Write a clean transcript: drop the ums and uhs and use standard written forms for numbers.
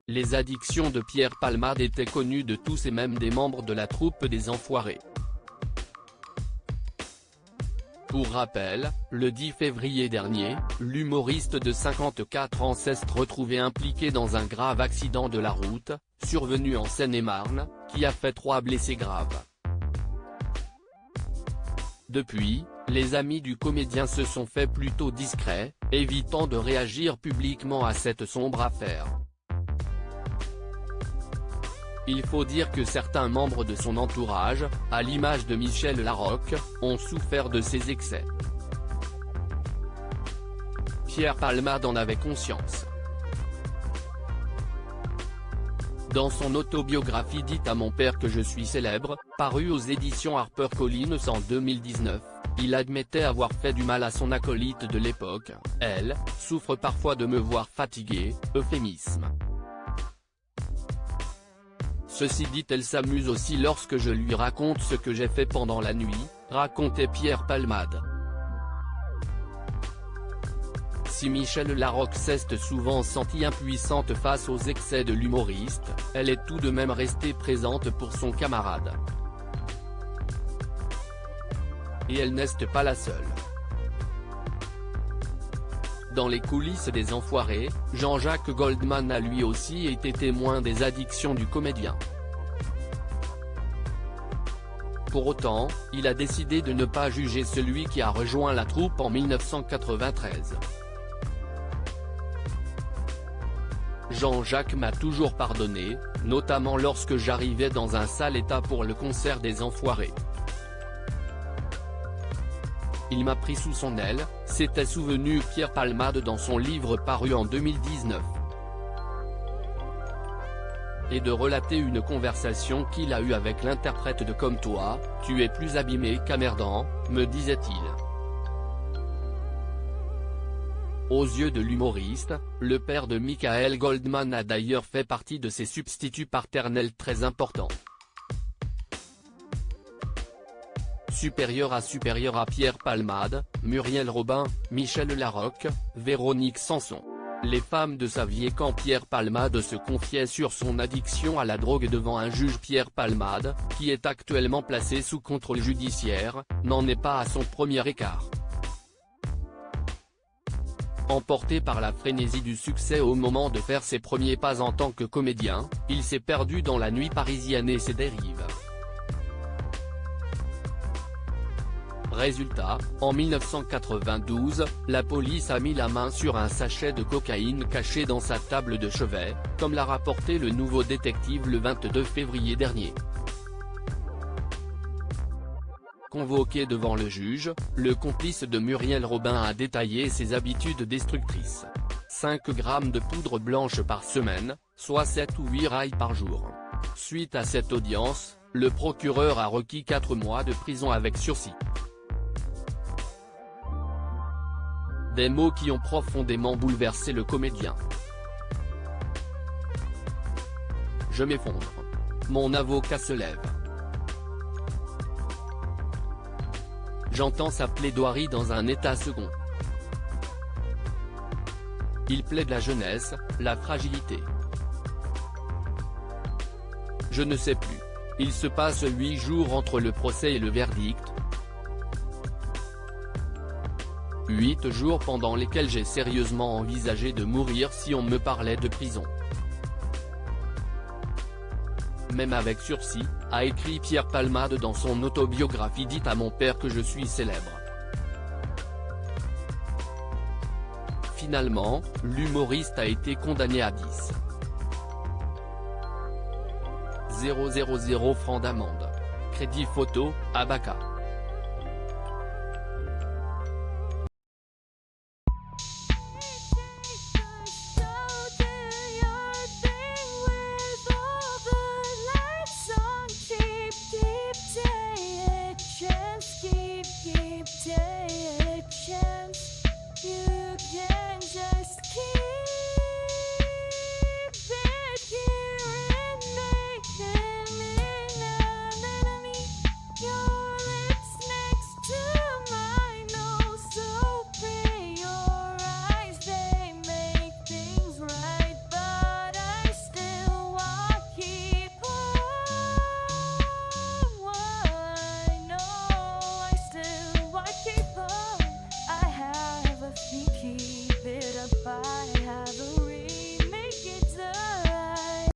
les addictions de Pierre Palmade étaient connues de tous et même des membres de la troupe des Enfoirés. Pour rappel, le 10 février dernier, l'humoriste de 54 ans s'est retrouvé impliqué dans un grave accident de la route, survenu en Seine-et-Marne, qui a fait 3 blessés graves. Depuis, les amis du comédien se sont fait plutôt discrets, évitant de réagir publiquement à cette sombre affaire. Il faut dire que certains membres de son entourage, à l'image de Michel Larocque, ont souffert de ses excès. Pierre Palmade en avait conscience. Dans son autobiographie dite À mon père que je suis célèbre, parue aux éditions HarperCollins en 2019, il admettait avoir fait du mal à son acolyte de l'époque. Elle souffre parfois de me voir fatigué, euphémisme. Ceci dit, elle s'amuse aussi lorsque je lui raconte ce que j'ai fait pendant la nuit, racontait Pierre Palmade. Si Michel Larocque s'est souvent sentie impuissante face aux excès de l'humoriste, elle est tout de même restée présente pour son camarade. Et elle n'est pas la seule. Dans les coulisses des Enfoirés, Jean-Jacques Goldman a lui aussi été témoin des addictions du comédien. Pour autant, il a décidé de ne pas juger celui qui a rejoint la troupe en 1993. Jean-Jacques m'a toujours pardonné, notamment lorsque j'arrivais dans un sale état pour le concert des Enfoirés. Il m'a pris sous son aile, s'était souvenu Pierre Palmade dans son livre paru en 2019. Et de relater une conversation qu'il a eue avec l'interprète de Comme toi, tu es plus abîmé qu'emmerdant, me disait-il. Aux yeux de l'humoriste, le père de Michael Goldman a d'ailleurs fait partie de ses substituts paternels très importants. Supérieur à Pierre Palmade, Muriel Robin, Michel Larocque, Véronique Sanson. Les femmes de sa vie. Et quand Pierre Palmade se confiait sur son addiction à la drogue devant un juge, Pierre Palmade, qui est actuellement placé sous contrôle judiciaire, n'en est pas à son premier écart. Emporté par la frénésie du succès au moment de faire ses premiers pas en tant que comédien, il s'est perdu dans la nuit parisienne et ses dérives. Résultat, en 1992, la police a mis la main sur un sachet de cocaïne caché dans sa table de chevet, comme l'a rapporté le Nouveau Détective le 22 février dernier. Convoqué devant le juge, le complice de Muriel Robin a détaillé ses habitudes destructrices. 5 grammes de poudre blanche par semaine, soit 7 ou 8 rails par jour. Suite à cette audience, le procureur a requis 4 mois de prison avec sursis. Des mots qui ont profondément bouleversé le comédien. Je m'effondre. Mon avocat se lève. J'entends sa plaidoirie dans un état second. Il plaide la jeunesse, la fragilité. Je ne sais plus. Il se passe 8 jours entre le procès et le verdict. 8 jours pendant lesquels j'ai sérieusement envisagé de mourir si on me parlait de prison. Même avec sursis, a écrit Pierre Palmade dans son autobiographie dite À mon père que je suis célèbre. Finalement, l'humoriste a été condamné à 10 000 francs d'amende. Crédit photo, Abaca.